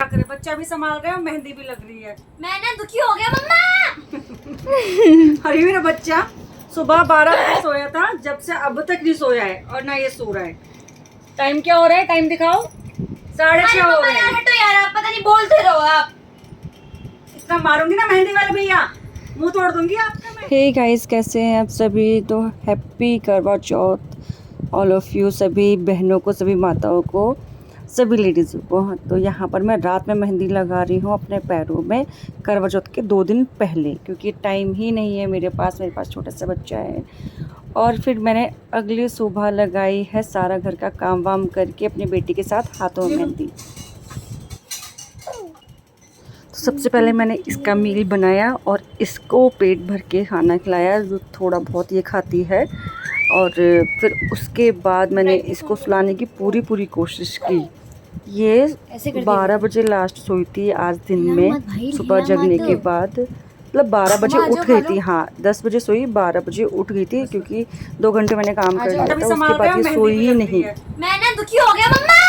बच्चा भी संभाल रहे हो, मेहंदी भी लग रही है। मैं ना दुखी हो गया मम्मा। अरे मेरा बच्चा सुबह 12 बजे सोया था, जब से अब तक नहीं सोया है और ना ये सो रहा है। टाइम क्या हो रहा है? टाइम दिखाओ। 6:30 हो रहे हैं। हटो यार, आप पता नहीं बोलते रहो आप। इतना मारूंगी ना मेहंदी वाले भैया, मुंह तोड़ दूंगी आपका मैं। हे गाइस, कैसे हैं आप सभी? तो हैप्पी करवा चौथ ऑल ऑफ यू, सभी बहनों को, सभी माताओं को, सभी लेडीज़ को। तो यहाँ पर मैं रात में मेहंदी लगा रही हूँ अपने पैरों में करवा चौथ के 2 दिन पहले, क्योंकि टाइम ही नहीं है मेरे पास छोटा सा बच्चा है। और फिर मैंने अगली सुबह लगाई है सारा घर का काम वाम करके अपनी बेटी के साथ हाथों में मेहंदी। तो सबसे पहले मैंने इसका मील बनाया और इसको पेट भर के खाना खिलाया, जो थोड़ा बहुत ये खाती है। और फिर उसके बाद मैंने इसको सुलाने की पूरी कोशिश की। ये 12 बजे लास्ट सोई थी आज दिन में। सुबह जगने के बाद मतलब 12 बजे उठ गई थी। हाँ, 10 बजे सोई, 12 बजे उठ गई थी, क्योंकि 2 घंटे मैंने काम कर लिया था। उसके बाद ये सोई ही नहीं। मैं ना दुखी हो गया मम्मा।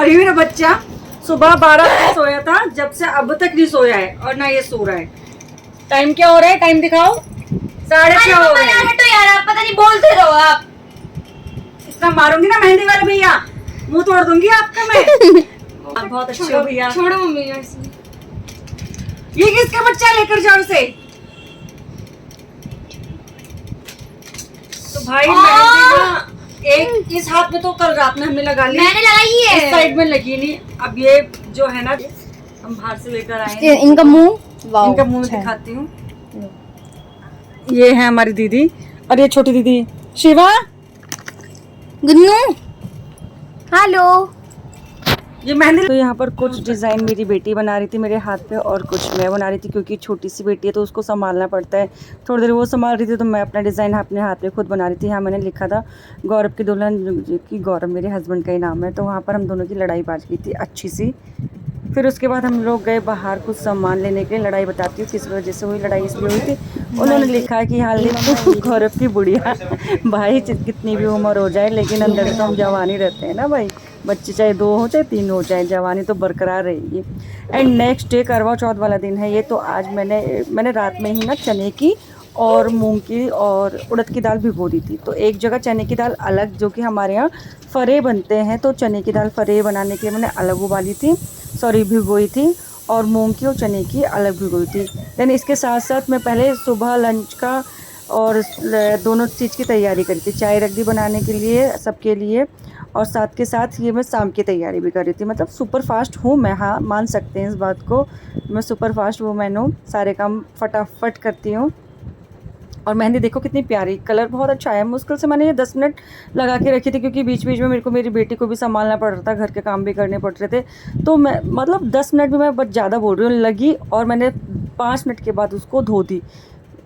अरे मेरा बच्चा सुबह 12 बजे सोया था, जब से अब तक नहीं सोया है और ना ये सो रहा है। टाइम क्या हो रहा है? टाइम दिखाओ। 6:30 हो रहे हैं। हटो यार, आप पता नहीं बोलते रहो आप। इतना मारूंगी ना मेहंदी वाले भैया, मुंह तोड़ दूंगी आपका मैं। आप बहुत अच्छे हो भैया। छोड़ो मम्मी यार। ये किसका बच्चा लेकर जाओ इसे। तो भाई मेहंदी ना एक इस हाथ में तो कल रात में हमने लगा ली, मैंने लगाई है। इस साइड में लगी नहीं। अब ये जो है ना, हम बाहर से लेकर आए हैं। इनका मुंह, इनका मुंह दिखाती हूँ। ये है हमारी दीदी और ये छोटी दीदी शिवा। गुन्नू, हेलो। ये मेहंदी। तो यहाँ पर कुछ डिज़ाइन मेरी बेटी बना रही थी मेरे हाथ पे, और कुछ मैं बना रही थी, क्योंकि छोटी सी बेटी है तो उसको संभालना पड़ता है। थोड़ी देर वो संभाल रही थी तो मैं अपना डिज़ाइन अपने हाथ पे खुद बना रही थी। यहाँ मैंने लिखा था गौरव की दुल्हन, जो कि गौरव मेरे हस्बैंड का ही नाम है। तो वहाँ पर हम दोनों की लड़ाई बाज गई थी अच्छी सी। फिर उसके बाद हम लोग गए बाहर कुछ सामान लेने के लिए। लड़ाई बताती हूँ किस वजह से हुई। लड़ाई इसलिए हुई थी, उन्होंने लिखा है कि हाँ लिख गौरव की बुढ़िया। भाई कितनी भी उम्र हो जाए, लेकिन अंदर से तो हम जवान ही रहते हैं ना भाई। बच्चे चाहे 2 हो चाहे 3 हो, चाहे जवानी तो बरकरार रहेगी। एंड नेक्स्ट डे करवा चौथ वाला दिन है ये। तो आज मैंने रात में ही ना चने की और मूंग की और उड़द की दाल भिगो दी थी। तो एक जगह चने की दाल अलग, जो कि हमारे यहाँ फरे बनते हैं, तो चने की दाल फरे बनाने के लिए मैंने अलग उबाली थी, भिगोई थी। और मूंग की और चने की अलग भिगोई थी। देन इसके साथ साथ मैं पहले सुबह लंच का और दोनों चीज़ की तैयारी करी थी। चाय रख दी बनाने के लिए सबके लिए, और साथ के साथ ये मैं शाम की तैयारी भी कर रही थी। मतलब सुपर फास्ट हूँ मैं, हाँ मान सकते हैं इस बात को। मैं सुपर फास्ट वूमेन हूँ, सारे काम फटाफट करती हूँ। और मेहंदी देखो कितनी प्यारी, कलर बहुत अच्छा है। मुश्किल से मैंने ये 10 मिनट लगा के रखी थी, क्योंकि बीच बीच में मेरे को मेरी बेटी को भी संभालना पड़ रहा था, घर के काम भी करने पड़ रहे थे। तो मैं मतलब 10 मिनट भी मैं बस ज़्यादा बोल रही हूँ लगी, और मैंने 5 मिनट के बाद उसको धो दी।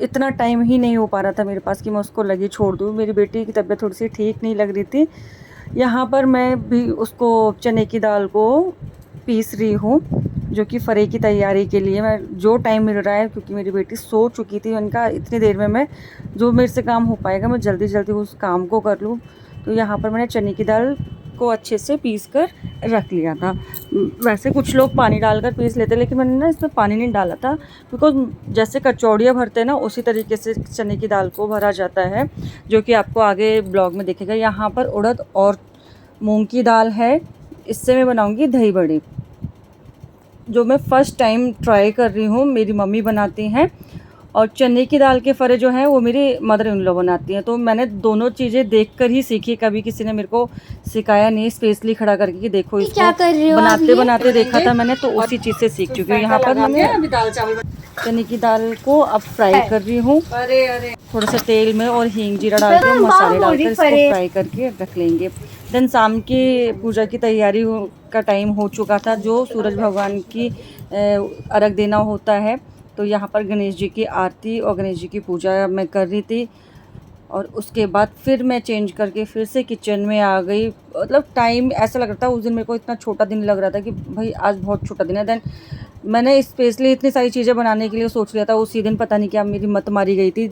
इतना टाइम ही नहीं हो पा रहा था मेरे पास कि मैं उसको लगी छोड़ दूँ। मेरी बेटी की तबीयत थोड़ी सी ठीक नहीं लग रही थी। यहाँ पर मैं भी उसको चने की दाल को पीस रही हूँ, जो कि फरे की तैयारी के लिए मैं जो टाइम मिल रहा है, क्योंकि मेरी बेटी सो चुकी थी। उनका इतनी देर में मैं जो मेरे से काम हो पाएगा मैं जल्दी जल्दी उस काम को कर लूँ। तो यहाँ पर मैंने चने की दाल को अच्छे से पीस कर रख लिया था। वैसे कुछ लोग पानी डालकर पीस लेते, लेकिन मैंने ना इसमें पानी नहीं डाला था, बिकॉज जैसे कचौड़ियाँ भरते हैं ना, उसी तरीके से चने की दाल को भरा जाता है, जो कि आपको आगे ब्लॉग में दिखेगा। यहाँ पर उड़द और मूंग की दाल है, इससे मैं बनाऊँगी दही बड़ी, जो मैं फ़र्स्ट टाइम ट्राई कर रही हूँ। मेरी मम्मी बनाती हैं, और चने की दाल के फरे जो हैं वो मेरी मदर इन लॉ बनाती हैं। तो मैंने दोनों चीज़ें देखकर ही सीखी, कभी किसी ने मेरे को सिखाया नहीं स्पेशली खड़ा करके कि देखो इसको क्या कर रही हो। बनाते बनाते देखा था मैंने, तो उसी चीज़ से सीख चुकी हूँ। यहाँ पर मैंने दाल चावल चने की दाल को अब फ्राई कर रही हूँ, थोड़ा सा तेल में और हींग जीरा डाल के मसाले डालकर इसको फ्राई करके रख लेंगे। देन शाम की पूजा की तैयारी का टाइम हो चुका था, जो सूरज भगवान की अर्घ देना होता है। तो यहाँ पर गणेश जी की आरती और गणेश जी की पूजा मैं कर रही थी, और उसके बाद फिर मैं चेंज करके फिर से किचन में आ गई। मतलब टाइम ऐसा लग रहा था उस दिन मेरे को इतना छोटा दिन लग रहा था कि भाई आज बहुत छोटा दिन है। देन मैंने स्पेशली इतनी सारी चीज़ें बनाने के लिए सोच लिया था। उसी दिन पता नहीं क्या मेरी मत मारी गई थी,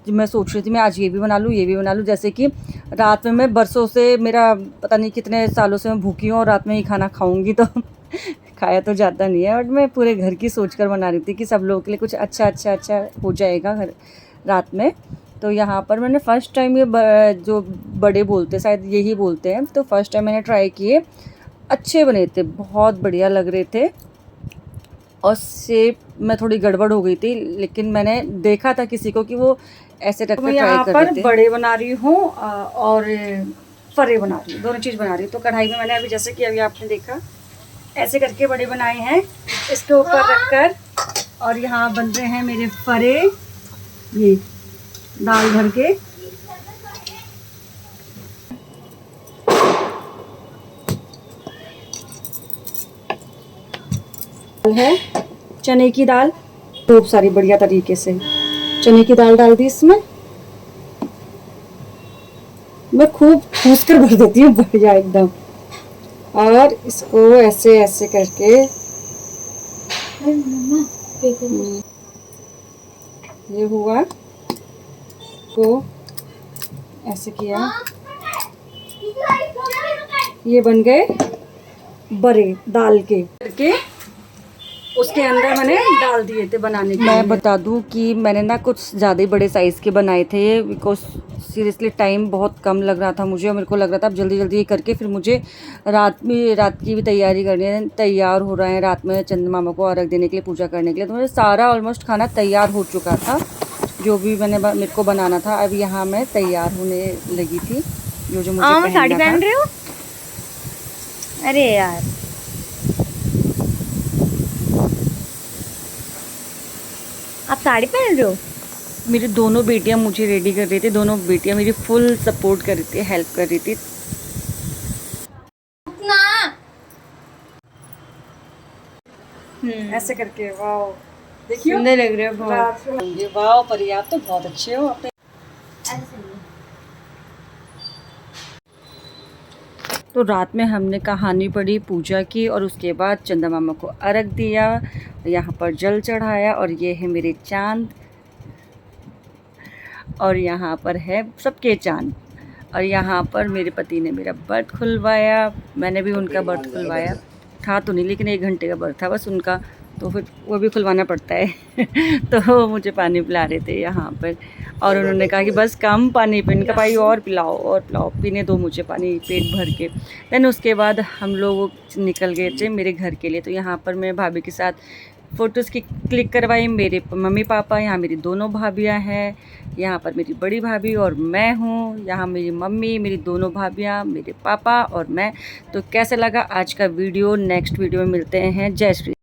जब मैं सोच रही थी मैं आज ये भी बना लूँ ये भी बना लूँ। जैसे कि रात में मैं बरसों से, मेरा पता नहीं कितने सालों से मैं भूखी हूँ और रात में ही खाना खाऊँगी, तो खाया तो जाता नहीं है, बट मैं पूरे घर की सोच कर बना रही थी कि सब लोगों के लिए कुछ अच्छा हो जाएगा घर रात में। तो यहाँ पर मैंने फ़र्स्ट टाइम ये जो बड़े बोलते शायद यही बोलते हैं, तो फर्स्ट टाइम मैंने ट्राई किए, अच्छे बने थे, बहुत बढ़िया लग रहे थे। और शेप में थोड़ी गड़बड़ हो गई थी, लेकिन मैंने देखा था किसी को कि वो ऐसे रख कर ट्राई कर रहे थे। बड़े बना रही हूँ और फरे बना रही हूँ, दोनों चीज़ बना रही हूँ। तो कढ़ाई में मैंने अभी जैसे कि अभी आपने देखा ऐसे करके बड़े बनाए हैं, इसके ऊपर रखकर, और यहाँ बन रहे हैं मेरे फरे, ये दाल भर के। है चने की दाल, खूब सारी बढ़िया तरीके से चने की दाल डाल दी इसमें। मैं खूब ठूस कर भर देती हूँ बढ़िया एकदम, और इसको ऐसे ऐसे करके ये हुआ, तो ऐसे किया, ये बन गए बड़े दाल के करके उसके अंदर मैंने डाल दिए थे बनाने के लिए। मैं बता दूं कि मैंने ना कुछ ज़्यादा ही बड़े साइज़ के बनाए थे, बिकॉज सीरियसली टाइम बहुत कम लग रहा था मुझे, और मेरे को लग रहा था अब जल्दी जल्दी ये करके फिर मुझे रात की भी तैयारी करनी है। तैयार हो रहे हैं रात में चंद मामा को अर्घ देने के लिए, पूजा करने के लिए। तो मेरा सारा ऑलमोस्ट खाना तैयार हो चुका था, जो भी मेरे को बनाना था। अब यहाँ मैं तैयार होने लगी थी, जो मुझे साड़ी पहन रहे हो। अरे यार आप साड़ी पहन रहे हो। मेरी दोनों बेटियां मुझे रेडी कर रही थी, दोनों बेटियां मेरी फुल सपोर्ट कर रही थी, हेल्प कर रही थी। ऐसे करके वाओ, देखिए सुंदर लग रहे हो बहुत। वाओ परी, आप तो बहुत अच्छे हो। आपने तो रात में हमने कहानी पढ़ी, पूजा की, और उसके बाद चंदा मामा को अर्घ दिया, यहाँ पर जल चढ़ाया, और ये है मेरे चांद, और यहाँ पर है सबके चांद। और यहाँ पर मेरे पति ने मेरा बर्थ खुलवाया, मैंने भी उनका बर्थ खुलवाया था, तो नहीं लेकिन 1 घंटे का बर्थ था बस उनका, तो फिर वो भी खुलवाना पड़ता है। तो मुझे पानी पिला रहे थे यहाँ पर, और उन्होंने कहा कि बस कम पानी पे, इनका भाई और पिलाओ, पीने दो मुझे पानी पेट भर के। देन उसके बाद हम लोग निकल गए थे मेरे घर के लिए। तो यहाँ पर मैं भाभी के साथ फ़ोटोज़ की क्लिक करवाई, मेरे मम्मी पापा, यहाँ मेरी दोनों भाभियाँ हैं, यहाँ पर मेरी बड़ी भाभी और मैं हूँ, यहाँ मेरी मम्मी, मेरी दोनों भाभियाँ, मेरे पापा और मैं। तो कैसा लगा आज का वीडियो, नेक्स्ट वीडियो में मिलते हैं। जय श्री।